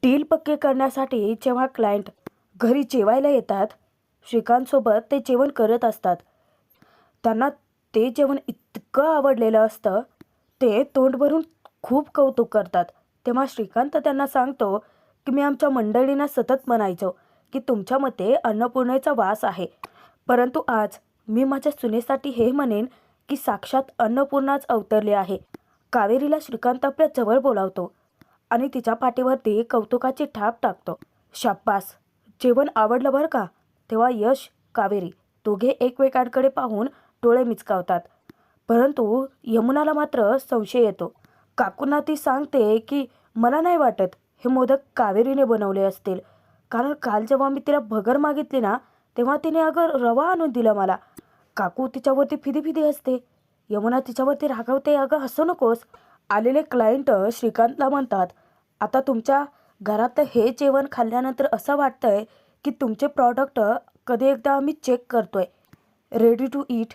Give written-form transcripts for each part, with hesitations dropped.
Deal पक्के करण्यासाठी जेव्हा क्लायंट घरी जेवायला येतात, श्रीकांतसोबत ते जेवण करत असतात. त्यांना ते जेवण इतकं आवडलेलं असतं, ते तोंड भरून खूप कौतुक करतात. तेव्हा श्रीकांत त्यांना सांगतो की मी आमच्या मंडळींना सतत म्हणायचो की तुमच्या मते अन्नपूर्णेचा वास आहे, परंतु आज मी माझ्या सुनेसाठी हे म्हणेन की साक्षात अन्नपूर्णाच अवतरली आहे. कावेरीला श्रीकांत आपल्या जवळ बोलावतो आणि तिच्या पाठीवरती कौतुकाची थाप टाकतो. शाब्बास, जेवण आवडलं बरं का. तेव्हा यश, कावेरी दोघे एकमेकांकडे पाहून डोळे मिचकावतात. परंतु यमुनाला मात्र संशय येतो. काकूंना ती सांगते की मला नाही वाटत हे मोदक कावेरीने बनवले असतील, कारण काल जेव्हा मी तिला भगर मागितली ना, तेव्हा तिने अगं रवा आणून दिला मला. काकू तिच्यावरती फिदी फिदी असते. यमुना तिच्यावरती रागावते, अगं हसू नकोस. आलेले क्लायंट श्रीकांतला म्हणतात, आता तुमच्या घरात हे जेवण खाल्ल्यानंतर असं वाटतंय की तुमचे प्रॉडक्ट कधी एकदा आम्ही चेक करतोय. रेडी टू ईट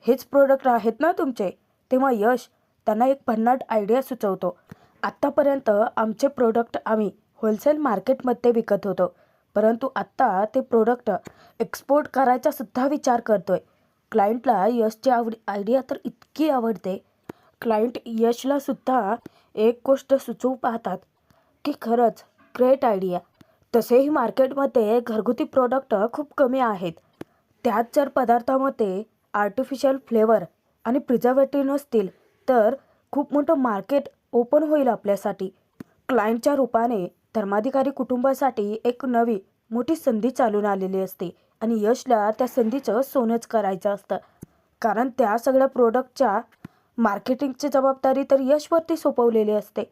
हेच प्रोडक्ट आहेत ना तुमचे. तेव्हा यश त्यांना एक भन्नाट आयडिया सुचवतो. आत्तापर्यंत आमचे प्रोडक्ट आम्ही होलसेल मार्केटमध्ये विकत होतो, परंतु आत्ता ते प्रोडक्ट एक्सपोर्ट करायचा सुद्धा विचार करतोय. क्लायंटला यशची आयडिया तर इतकी आवडते. क्लायंट यशला सुद्धा एक गोष्ट सुचवू पाहतात की खरंच ग्रेट आयडिया. तसेही मार्केटमध्ये घरगुती प्रोडक्ट खूप कमी आहेत. त्यात जर पदार्थामध्ये आर्टिफिशियल फ्लेवर आणि प्रिझर्वेटिव्ह नसतील तर खूप मोठं मार्केट ओपन होईल आपल्यासाठी. क्लायंटच्या रूपाने धर्माधिकारी कुटुंबासाठी एक नवी मोठी संधी चालून आलेली असते आणि यशला त्या संधीचं सोनंच करायचं असतं, कारण त्या सगळ्या प्रोडक्टच्या मार्केटिंगची जबाबदारी तर यशवरती सोपवलेली असते.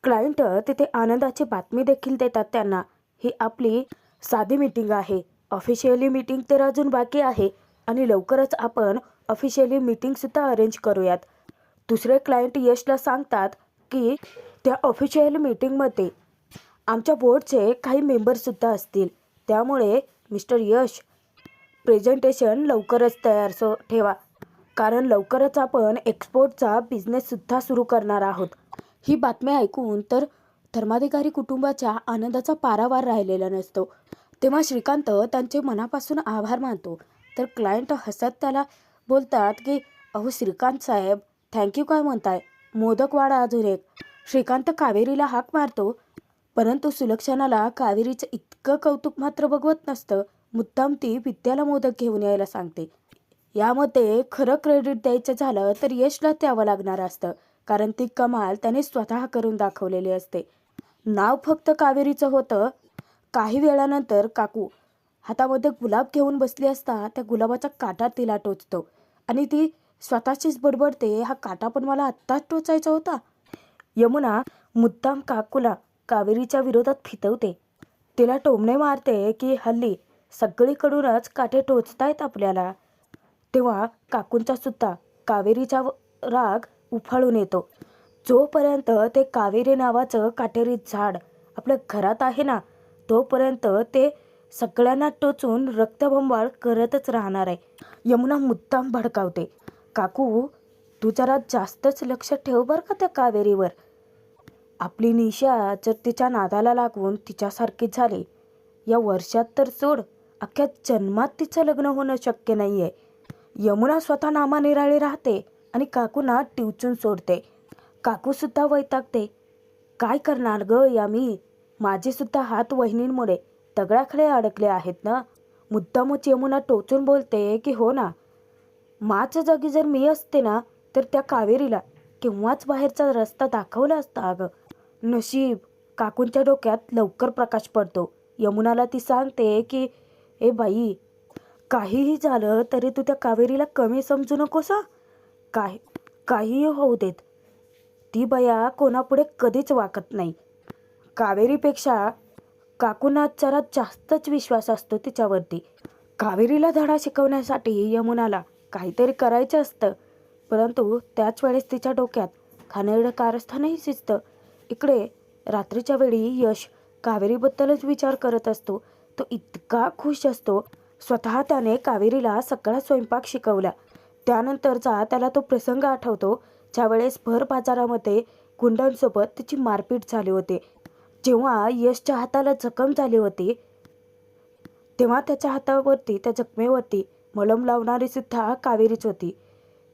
क्लायंट तिथे आनंदाची बातमी देखील देतात त्यांना, ही आपली साधी मीटिंग आहे, ऑफिशियली मीटिंग तर अजून बाकी आहे आणि लवकरच आपण ऑफिशियली मीटिंगसुद्धा अरेंज करूयात. दुसरे क्लायंट यशला सांगतात की त्या ऑफिशियल मीटिंगमध्ये आमच्या बोर्डचे काही मेंबरसुद्धा असतील, त्यामुळे मिस्टर यश प्रेझेंटेशन लवकरच तयार ठेवा, कारण लवकरच आपण एक्सपोर्टचा बिझनेससुद्धा सुरू करणार आहोत. ही बातमी ऐकून तर धर्माधिकारी कुटुंबाच्या आनंदाचा पारावार राहिलेला नसतो. तेव्हा श्रीकांत त्यांचे मनापासून आभार मानतो, तर क्लायंट हसत त्याला बोलतात की अहो श्रीकांत साहेब, थँक्यू काय म्हणताय, मोदक वाढा अजून एक. श्रीकांत कावेरीला हाक मारतो, परंतु सुलक्षणाला कावेरीचं इतकं कौतुक मात्र बघवत नसतं. मुद्दाम ती विद्याला मोदक घेऊन यायला सांगते. यामध्ये खरं क्रेडिट द्यायचं झालं तर यशला द्यावं लागणार असतं, कारण ती कमाल त्याने स्वतः करून दाखवलेली असते. नाव फक्त कावेरीचं होतं. काही वेळानंतर काकू हातामध्ये गुलाब घेऊन बसली असता त्या गुलाबाचा काटा तिला टोचतो आणि ती स्वतःचीच बडबडते, हा काटा पण मला आत्ताच टोचायचा होता. यमुना मुद्दाम काकूला कावेरीच्या विरोधात फितवते. तिला टोमणे मारते की हल्ली सगळीकडूनच काटे टोचतायत आपल्याला. तेव्हा काकूंचा सुद्धा कावेरीचा राग उफाळून येतो. जोपर्यंत ते कावेरी नावाचं काटेरी झाड आपल्या घरात आहे ना, तोपर्यंत ते सगळ्यांना टोचून रक्तबंबाळ करतच राहणार आहे. यमुना मुद्दाम भडकावते, काकू तू जरा जास्तच लक्ष ठेव बरं का त्या कावेरीवर. आपली निशा जर तिच्या नादाला लागून तिच्यासारखी झाली, या वर्षात तर सोड, अख्ख्या जन्मात तिचं लग्न होणं शक्य नाही आहे. यमुना स्वतः नामानिराळी राहते आणि काकूंना टिवचून सोडते. काकूसुद्धा वैतागते. काय करणार ग यामी, माझेसुद्धा हात वहिनींमुळे दगडाखाली अडकले आहेत ना. मुद्दामच यमुना टोचून बोलते की हो ना, माझ्या जागी जर मी असते ना, तर त्या कावेरीला केव्हाच बाहेरचा रस्ता दाखवला असता अगं. नशीब काकूंच्या डोक्यात लवकर प्रकाश पडतो. यमुनाला ती सांगते की ए बाई, काहीही झालं तरी तू त्या कावेरीला कमी समजू नकोस हा. काहीही होऊ देत, ती बया कोणापुढे कधीच वाकत नाही. कावेरीपेक्षा काकूंना जरा जास्तच विश्वास असतो तिच्यावरती. कावेरीला धडा शिकवण्यासाठी यमुनाला काहीतरी करायचं असतं, परंतु त्याच वेळेस तिच्या डोक्यात घाणेरडं कारस्थानही शिजतं. इकडे रात्रीच्या वेळी यश कावेरीबद्दलच विचार करत असतो. तो इतका खुश असतो. स्वतः त्याने कावेरीला सगळा स्वयंपाक शिकवला. त्यानंतरचा त्याला तो प्रसंग आठवतो, ज्यावेळेस भर बाजारामध्ये गुंडांसोबत तिची मारपीट झाली होती. जेव्हा यशच्या हाताला जखम झाली होती तेव्हा त्याच्या हातावरती, त्या जखमेवरती मलम लावणारी सुद्धा कावेरीच होती.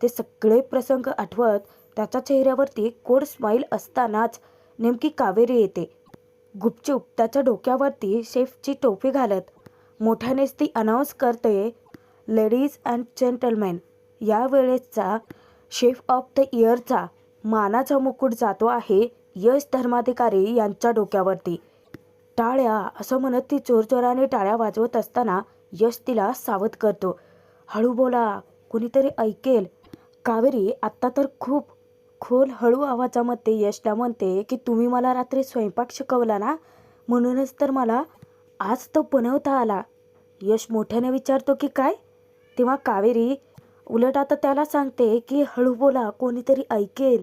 ते सगळे प्रसंग आठवत त्याच्या चेहऱ्यावरती गोड स्माईल असतानाच नेमकी कावेरी येते. गुपचूप त्याच्या डोक्यावरती शेफची टोपी घालत मोठ्यानेच ती अनाऊन्स करते, लेडीज अँड जेंटलमॅन, या वेळेसचा शेफ ऑफ द इयरचा मानाचा मुकुट जातो आहे यश धर्माधिकारी यांच्या डोक्यावरती. टाळ्या, असं म्हणत ती जोरजोराने टाळ्या वाजवत असताना यश तिला सावध करतो. हळू बोला, कुणीतरी ऐकेल. कावेरी आत्ता तर खूप खोल हळू आवाजामध्ये यशला म्हणते की तुम्ही मला रात्री स्वयंपाक शिकवला ना, म्हणूनच तर मला आज तो बनवता आला. यश मोठ्याने विचारतो की काय? तेव्हा कावेरी उलट आता त्याला सांगते की हळू बोला, कोणीतरी ऐकेल.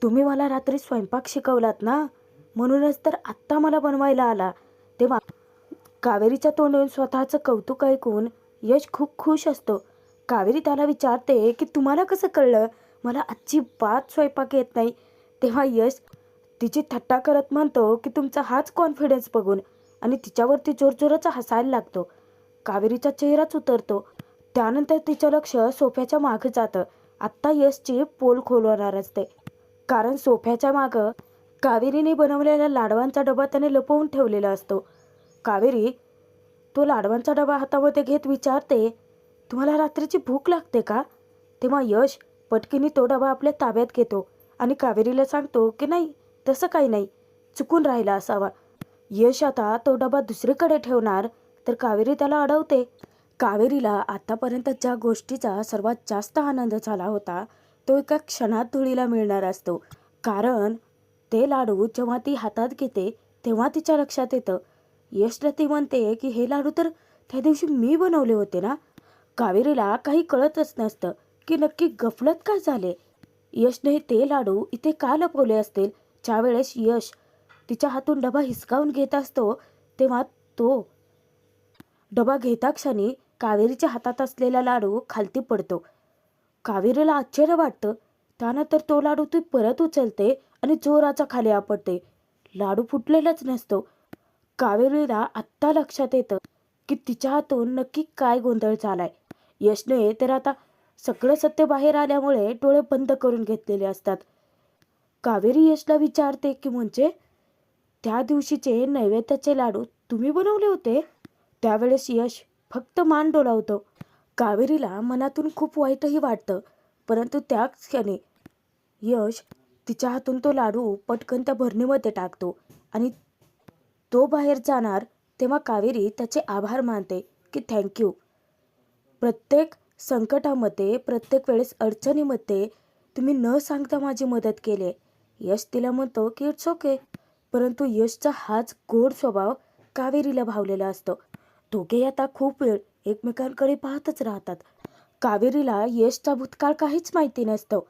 तुम्ही मला रात्री स्वयंपाक शिकवलात ना, म्हणूनच तर आत्ता मला बनवायला आला. तेव्हा कावेरीच्या तोंडून स्वतःचं कौतुक ऐकून यश खूप खुश असतो. कावेरी त्याला विचारते की तुम्हाला कसं कळलं मला अजिबात स्वयंपाक येत नाही. तेव्हा यश तिची थट्टा करत म्हणतो की तुमचा हाच कॉन्फिडन्स बघून, आणि तिच्यावरती जोरजोराचा हसायला लागतो. कावेरीचा चेहराच उतरतो. त्यानंतर तिचं लक्ष सोफ्याच्या मागं जातं. आत्ता यशची पोल खोलवणार असते, कारण सोफ्याच्या मागं कावेरीने बनवलेला लाडवांचा डबा त्याने लपवून ठेवलेला असतो. कावेरी तो लाडवांचा डबा हातामध्ये घेत विचारते, तुम्हाला रात्रीची भूक लागते का? तेव्हा यश पटकीने तो डबा आपल्या ताब्यात घेतो आणि कावेरीला सांगतो की नाही, तसं काही नाही, चुकून राहिला असावा. यश आता तो डबा दुसरीकडे ठेवणार तर कावेरी त्याला अडवते. कावेरीला आतापर्यंत ज्या गोष्टीचा सर्वात जास्त आनंद झाला होता तो एका क्षणात धुळीला मिळणार असतो. कारण ते लाडू जेव्हा ती हातात घेते तेव्हा तिच्या लक्षात येतं. यशला ती म्हणते की हे लाडू तर त्या दिवशी मी बनवले होते ना. कावेरीला काही कळतच नसतं की नक्की गफलत का झाले. यशने ते लाडू इथे का लपवले असतील. ज्यावेळेस यश तिच्या हातून डबा हिसकावून घेत असतो तेव्हा तो डबा घेता क्षणी कावेरीच्या हातात असलेला लाडू खालती पडतो. कावेरीला आश्चर्य वाटतं. त्यानंतर तो लाडू ती परत उचलते आणि जोराचा खाली आपटते. लाडू फुटलेलाच नसतो. कावेरीला आत्ता लक्षात येतं की तिच्या हातून नक्की काय गोंधळ झालाय. यशने तर आता सगळं सत्य बाहेर आल्यामुळे डोळे बंद करून घेतलेले असतात. कावेरी यशला विचारते की म्हणजे त्या दिवशीचे नैवेद्याचे लाडू तुम्ही बनवले होते? त्यावेळेस यश फक्त मान डोलावतो. कावेरीला मनातून खूप वाईटही वाटतं, परंतु त्याच क्षणी यश तिच्या हातून तो लाडू पटकन त्या भरणीमध्ये टाकतो आणि तो बाहेर जाणार तेव्हा कावेरी त्याचे आभार मानते की थँक्यू. प्रत्येक संकटामध्ये, प्रत्येक वेळेस अडचणीमध्ये तुम्ही न सांगता माझी मदत केली आहे. यश तिला म्हणतो की इट्स ओके, परंतु यशचा हाच गोड स्वभाव कावेरीला भावलेला असतो. दोघे आता खूप वेळ एकमेकांकडे पाहतच राहतात. कावेरीला यशचा भूतकाळ काहीच माहिती नसतं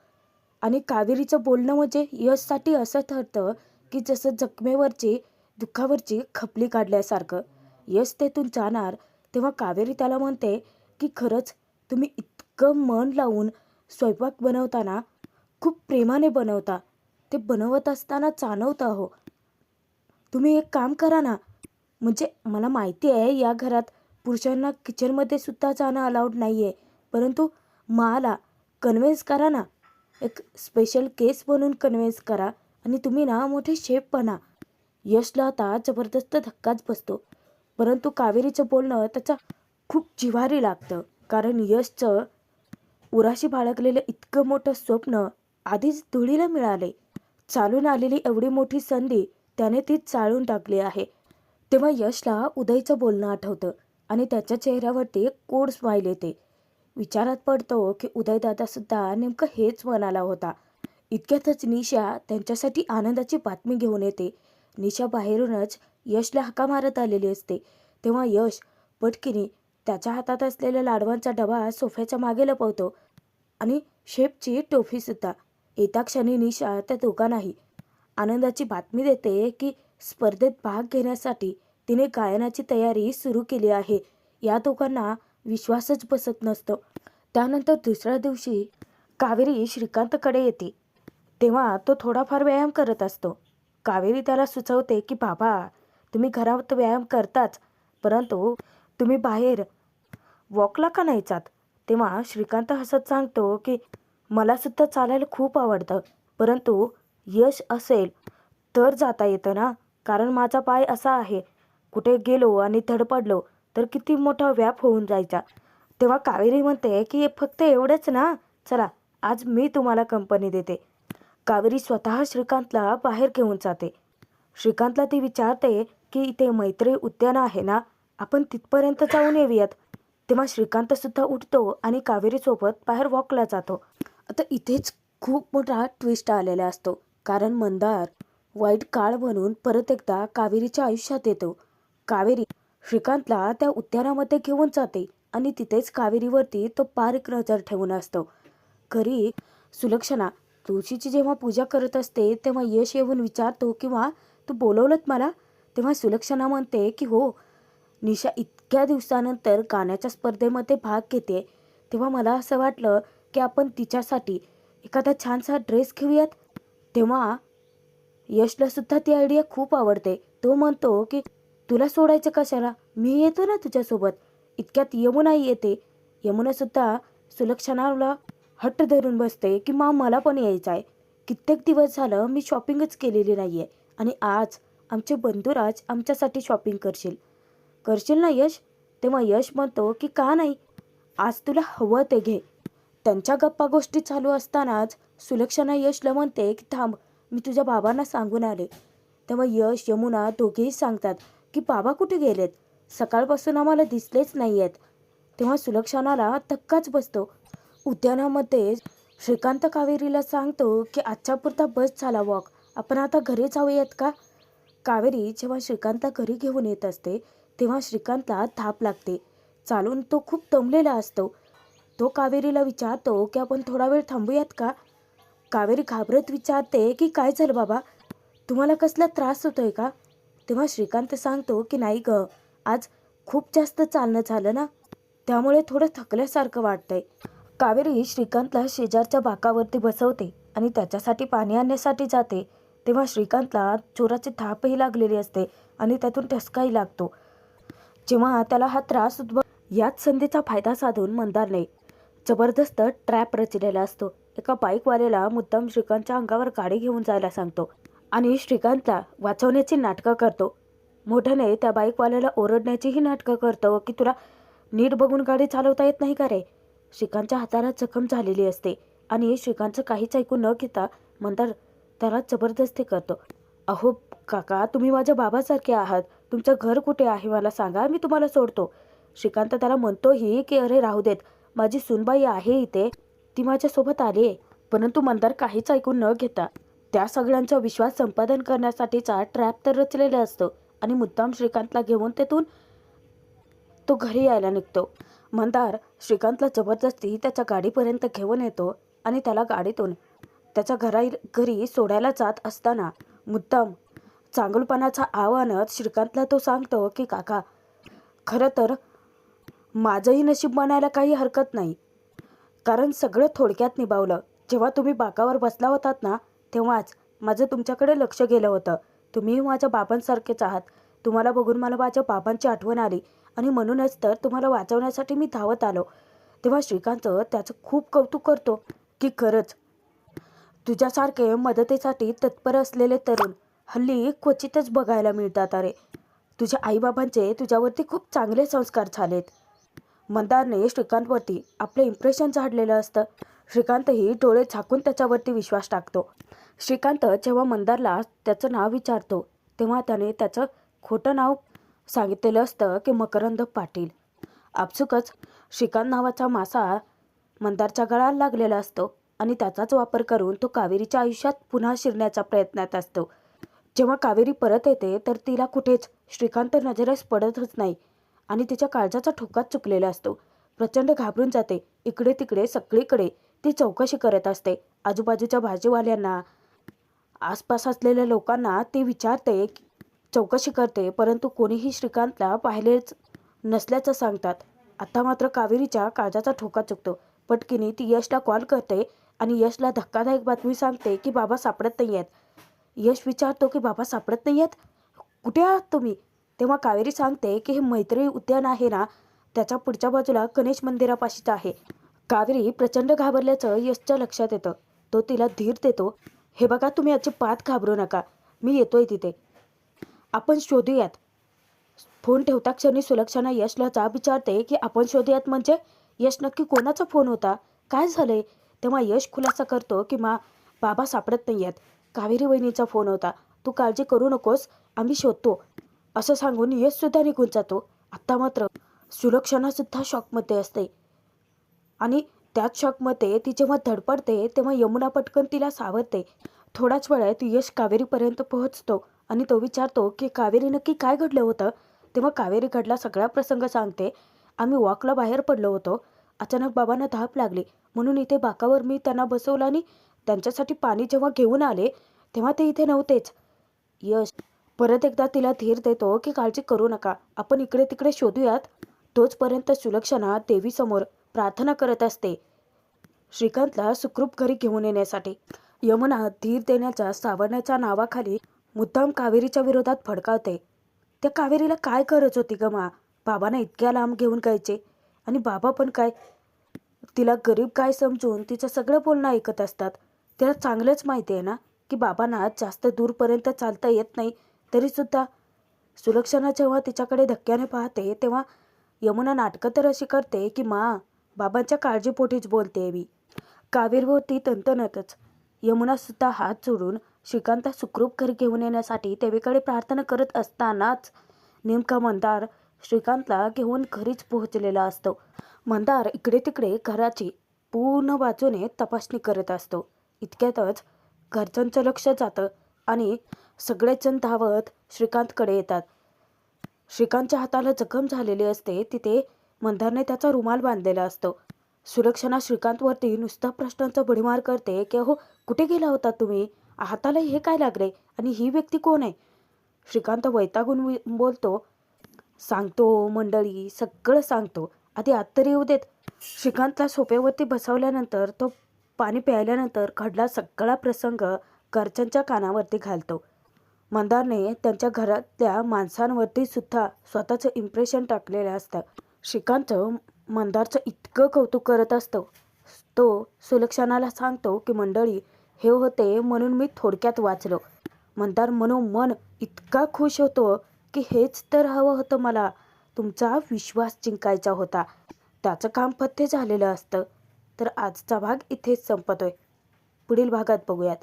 आणि कावेरीचं बोलणं म्हणजे यशसाठी असं ठरतं की जसं जखमेवरची, दुःखावरची खपली काढल्यासारखं. यश तेथून जाणार तेव्हा कावेरी त्याला म्हणते की खरंच तुम्ही इतकं मन लावून स्वयंपाक बनवताना, खूप प्रेमाने बनवता. ते बनवत असताना जाणवतं हो. तुम्ही एक काम करा ना, म्हणजे मला माहिती आहे या घरात पुरुषांना किचनमध्ये सुद्धा जाणं अलाउड नाही आहे, परंतु मला कन्व्हिन्स करा ना, एक स्पेशल केस बनवून कन्व्हिन्स करा आणि तुम्ही ना मोठे शेफ बना. यशला आता जबरदस्त धक्काच बसतो, परंतु कावेरीचं बोलणं त्याचा खूप जिव्हारी लागतं. कारण यशचं उराशी बाळगलेलं इतकं मोठं स्वप्न आधीच धुळीला मिळाले. चालून आलेली एवढी मोठी संधी त्याने ती चाळून टाकली आहे. तेव्हा यशला उदयचं बोलणं आठवतं आणि त्याच्या चेहऱ्यावरती एक कोड स्माईल येते. विचारात पडतो की उदयदादासुद्धा नेमकं हेच म्हणाला होता. इतक्यातच निशा त्यांच्यासाठी आनंदाची बातमी घेऊन येते. निशा बाहेरूनच यशला हाका मारत आलेली असते. तेव्हा यश पटकीने त्याच्या हातात असलेल्या लाडवांचा डबा सोफ्याच्या मागे लपवतो आणि शेफची टोपीसुद्धा. येता क्षणी निशा त्या दोघांनाही आनंदाची बातमी देते की स्पर्धेत भाग घेण्यासाठी तिने गायनाची तयारी सुरू केली आहे. या दोघांना विश्वासच बसत नसतो. त्यानंतर दुसऱ्या दिवशी कावेरी श्रीकांतकडे येते. तेव्हा तो थोडाफार व्यायाम करत असतो. कावेरी त्याला सुचवते की बाबा, तुम्ही घरात व्यायाम करताच, परंतु तुम्ही बाहेर वॉकला का नाही जात? तेव्हा श्रीकांत हसत सांगतो की मला सुद्धा चालायला खूप आवडतं, परंतु यश असेल तर जाता येतं ना, कारण माझा पाय असा आहे, कुठे गेलो आणि धडपडलो तर किती मोठा व्याप होऊन जायचा. तेव्हा कावेरी म्हणते की फक्त एवढंच ना, चला आज मी तुम्हाला कंपनी देते. कावेरी स्वतः श्रीकांतला बाहेर घेऊन जाते. श्रीकांतला ती विचारते की इथे मैत्री उद्यान आहे ना, आपण तिथपर्यंत जाऊन येऊयात. तेव्हा श्रीकांत सुद्धा उठतो आणि कावेरीसोबत बाहेर वॉकला जातो. आता इथेच खूप मोठा ट्विस्ट आलेला असतो, कारण मंदार वाईट काळ म्हणून परत एकदा कावेरीच्या आयुष्यात येतो. कावेरी श्रीकांतला त्या उद्यानामध्ये घेऊन जाते आणि तिथेच कावेरीवरती तो बारीक नजर ठेवून असतो. घरी सुलक्षणा तुळशीची जेव्हा पूजा करत असते तेव्हा यश येऊन विचारतो किंवा तू बोलवलंत मला? तेव्हा सुलक्षणा म्हणते की हो, निशा इतक्या दिवसानंतर गाण्याच्या स्पर्धेमध्ये भाग घेते, तेव्हा मला असं वाटलं की आपण तिच्यासाठी एखादा छानसा ड्रेस घेऊयात. तेव्हा यशला सुद्धा ती आयडिया खूप आवडते. तो म्हणतो की तुला सोडायचं कशाला, मी येतो ना तुझ्यासोबत. इतक्यात यमुनाही येते. यमुना सुद्धा सुलक्षणाला हट्ट धरून बसते की मला पण यायचं आहे. कित्येक दिवस झालं मी शॉपिंगच केलेली नाही आहे आणि आज आमचे बंधुराज आमच्यासाठी शॉपिंग करशील ना यश? तेव्हा यश म्हणतो की का नाही, आज तुला हवं ते घे. त्यांच्या गप्पा गोष्टी चालू असतानाच सुलक्षणा यशला म्हणते की थांब, मी तुझ्या बाबांना सांगून आले. तेव्हा यश यमुना दोघेही सांगतात की बाबा कुठे गेलेत, सकाळपासून आम्हाला दिसलेच नाही आहेत. तेव्हा सुलक्षणाला धक्काच बसतो. उद्यानामध्ये श्रीकांत कावेरीला सांगतो की आजच्या पुरता बस झाला वॉक, आपण आता घरी जाऊयात का? कावेरी जेव्हा श्रीकांतला घरी घेऊन येत असते तेव्हा श्रीकांतला धाप लागते. चालून तो खूप दमलेला असतो. तो कावेरीला विचारतो की आपण थोडा वेळ थांबूयात का? कावेरी घाबरत विचारते की काय झालं बाबा, तुम्हाला कसला त्रास होतोय का? तेव्हा श्रीकांत सांगतो की नाही ग, आज खूप जास्त चालणं झालं ना, त्यामुळे थोडं थकल्यासारखं वाटतंय. कावेरी श्रीकांतला शेजारच्या बाकावरती बसवते आणि त्याच्यासाठी पाणी आणण्यासाठी जाते. तेव्हा श्रीकांतला जोराची धापही लागलेली असते आणि त्यातून ठसकाही लागतो. जेव्हा त्याला हा त्रास याच संधीचा फायदा साधून मंदारने जबरदस्त ट्रॅप रचलेला असतो. एका बाईकवाल्याला मुद्दाम श्रीकांतच्या अंगावर गाडी घेऊन जायला सांगतो आणि श्रीकांतला वाचवण्याची नाटकं करतो. मोठ्याने त्या बाईकवाल्याला ओरडण्याचीही नाटकं करतो की तुला नीट बघून गाडी चालवता येत नाही का रे? श्रीकांतच्या हाताला जखम झालेली असते आणि श्रीकांतचं काहीच ऐकून न घेता मंदार त्याला जबरदस्ती करतो. अहो काका, तुम्ही माझ्या बाबासारखे आहात, तुमचं घर कुठे आहे मला सांगा, मी तुम्हाला सोडतो. श्रीकांत त्याला म्हणतोही की अरे राहू देत, माझी सूनबाई आहे इथे, ती माझ्यासोबत आली आहे. परंतु मंदार काहीच ऐकून न घेता त्या सगळ्यांचा विश्वास संपादन करण्यासाठीचा ट्रॅप तर रचलेला असतो आणि मुद्दाम श्रीकांतला घेऊन तेथून तो घरी यायला निघतो. मंदार श्रीकांतला जबरदस्ती त्याच्या गाडीपर्यंत घेऊन येतो आणि त्याला गाडीतून त्याच्या घरी सोडायला जात असताना मुद्दाम चांगुलपणाचा आव्हानात श्रीकांतला तो सांगतो की काका, खरं तर माझंही नशीब म्हणायला काही हरकत नाही, कारण सगळं थोडक्यात निभावलं. जेव्हा तुम्ही बाकावर बसला होतात ना, तेव्हाच माझं तुमच्याकडे लक्ष गेलं होतं. तुम्ही माझ्या बाबांसारखेच आहात. तुम्हाला बघून मला माझ्या बाबांची आठवण आली आणि म्हणूनच तर तुम्हाला वाचवण्यासाठी मी धावत आलो. तेव्हा श्रीकांत त्याचं खूप कौतुक करतो की खरंच तुझ्यासारखे मदतीसाठी तत्पर असलेले तरुण हल्ली क्वचितच बघायला मिळतात. अरे, तुझ्या आईबाबांचे तुझ्यावरती खूप चांगले संस्कार झालेत. मंदारने श्रीकांतवरती आपलं इम्प्रेशन झाडलेलं असतं. श्रीकांतही डोळे झाकून त्याच्यावरती विश्वास टाकतो. श्रीकांत जेव्हा मंदारला त्याचं नाव विचारतो तेव्हा त्याने त्याचं खोटं नाव सांगितलेलं असतं की मकरंद पाटील. आपसुकच श्रीकांत नावाचा मासा मंदारच्या गळाला लागलेला असतो आणि त्याचाच वापर करून तो कावेरीच्या आयुष्यात पुन्हा शिरण्याचा प्रयत्नात असतो. जेव्हा कावेरी परत येते तर तिला कुठेच श्रीकांत नजरेस पडतच नाही आणि तिच्या काळजाचा ठोकाच चुकलेला असतो. प्रचंड घाबरून जाते. इकडे तिकडे सगळीकडे ती चौकशी करत असते. आजूबाजूच्या भाजीवाल्यांना, आसपास असलेल्या लोकांना ती विचारते, चौकशी करते, परंतु कोणीही श्रीकांतला पाहिलेच नसल्याचं सांगतात. आता मात्र कावेरीच्या काळजाचा ठोका चुकतो. पटकीने ती यशला कॉल करते आणि यशला धक्कादायक बातमी सांगते की बाबा सापडत नाही आहेत. यश विचारतो की बाबा सापडत नाही आहेत, कुठे आहात तुम्ही? तेव्हा कावेरी सांगते की हे मैत्री उद्यान आहे ना, त्याच्या पुढच्या बाजूला गणेश मंदिरापाशीच आहे. कावेरी प्रचंड घाबरल्याचं यशच्या लक्षात येतं. तो तिला धीर देतो. हे बघा, तुम्ही अजिबात घाबरू नका, मी येतोय तिथे, आपण शोधूयात. फोन ठेवता क्षणी सुलक्षणा यशला जाब विचारते की आपण शोधूयात म्हणजे? यश नक्की कोणाचा फोन होता, काय झालंय? तेव्हा यश खुलासा करतो की बाबा सापडत नाही आहेत, कावेरी वहिनीचा फोन होता, तू काळजी करू नकोस, आम्ही शोधतो, असं सांगून यशसुद्धा निघून जातो. आत्ता मात्र सुलक्षणासुद्धा शॉकमध्ये असते आणि त्याच शॉकमध्ये ती जेव्हा धडपडते तेव्हा यमुना पटकन तिला सावरते. थोड्याच वेळात यश कावेरीपर्यंत पोहोचतो आणि तो विचारतो की कावेरी नक्की काय घडलं होतं? तेव्हा कावेरी घडला सगळा प्रसंग सांगते. आम्ही वॉकला बाहेर पडलो होतो, अचानक बाबांना धाप लागली म्हणून इथे बाकावर मी त्यांना बसवलं आणि त्यांच्यासाठी पाणी जेव्हा घेऊन आले तेव्हा ते इथे नव्हतेच. यश परत एकदा तिला धीर देतो की काळजी करू नका, आपण इकडे तिकडे शोधूयात. तोचपर्यंत सुलक्षणा देवीसमोर प्रार्थना करत असते श्रीकांतला सुखरूप घरी घेऊन येण्यासाठी. यमुना धीर देण्याच्या सावरण्याच्या नावाखाली मुद्दाम कावेरीच्या विरोधात भडकावते. त्या कावेरीला काय गरज होती ग मा, बाबांना इतक्या लांब घेऊन जायचे? आणि बाबा पण काय, तिला गरीब काय समजून तिचं सगळं बोलणं ऐकत असतात. तिला चांगलंच माहिती आहे ना की बाबांना जास्त दूरपर्यंत चालता येत नाही. तरीसुद्धा सुलक्षणा जेव्हा तिच्याकडे धक्क्याने पाहते तेव्हा यमुना नाटकं तर अशी करते की मा, बाबांच्या काळजीपोटीच बोलते मी. कावेरीवरती तंतनतच यमुनासुद्धा हात जोडून श्रीकांता सुखरूप घरी घेऊन येण्यासाठी देवीकडे प्रार्थना करत असतानाच नेमका मंदार श्रीकांतला घेऊन घरीच पोहोचलेला असतो. मंदार इकडे तिकडे घराची पूर्ण बाजूने तपासणी करत असतो. इतक्यातच घरच्यांचं लक्ष जातं आणि सगळेच जण धावत श्रीकांतकडे येतात. श्रीकांतच्या हाताला जखम झालेली असते, तिथे मंदारने त्याचा रुमाल बांधलेला असतो. सुलक्षणा श्रीकांतवरती नुसता प्रश्नांचा भडीमार करते की अहो कुठे गेला होता तुम्ही, हाताला हे काय लागले आणि ही व्यक्ती कोण आहे? श्रीकांत वैतागून बोलतो, सांगतो मंडळी, सगळं सांगतो, आधी आत तरी येऊ देत. श्रीकांतला सोफ्यावरती बसवल्यानंतर तो पाणी प्यायल्यानंतर घडला सगळा प्रसंग घरच्यांच्या कानावरती घालतो. मंदारने त्यांच्या घरातल्या माणसांवरती सुद्धा स्वतःचं इम्प्रेशन टाकलेलं असतं. श्रीकांत मंदारचं इतकं कौतुक करत असतो. तो सुलक्षणाला सांगतो की मंडळी, हे होते म्हणून मी थोडक्यात वाचलो. मंदार मनोमन इतका खुश होतो की हेच तर हवं होतं मला, तुमचा विश्वास जिंकायचा होता. त्याचं काम पथ्य झालेलं असतं. तर आजचा भाग इथेच संपतोय. पुढील भागात बघूयात.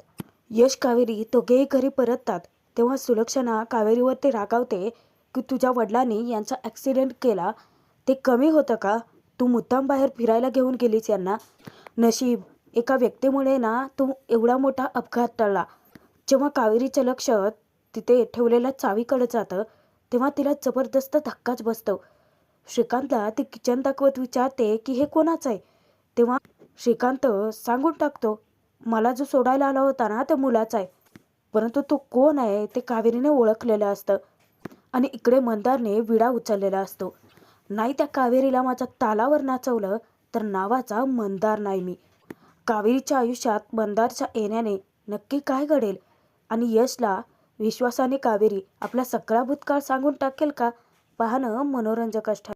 यश कावेरी दोघेही घरी परततात तेव्हा सुलक्षणा कावेरीवरती रागावते की तुझ्या वडिलांनी यांचा ॲक्सिडेंट केला ते कमी होतं का? तू मुद्दाम बाहेर फिरायला घेऊन गेलीस यांना. नशीब एका व्यक्तीमुळे ना तू एवढा मोठा अपघात टळला. जेव्हा कावेरीचं लक्ष तिथे ठेवलेल्या चावीकडे जातं तेव्हा तिला जबरदस्त धक्काच बसतो. श्रीकांतला ती किचन दाखवत विचारते की हे कोणाचं आहे? तेव्हा श्रीकांत सांगून टाकतो, मला जो सोडायला आला होता ना त्या मुलाचा आहे. परंतु तो कोण आहे ते कावेरीने ओळखलेलं असतं आणि इकडे मंदारने विडा उचललेला असतो. नाही त्या कावेरीला माझ्या तालावर नाचवलं तर नावाचा मंदार नाही मी. कावेरीच्या आयुष्यात मंदारच्या येण्याने नक्की काय घडेल आणि यशला विश्वासाने कावेरी आपला सगळा भूतकाळ सांगून टाकेल का? पाहणं मनोरंजक असतं.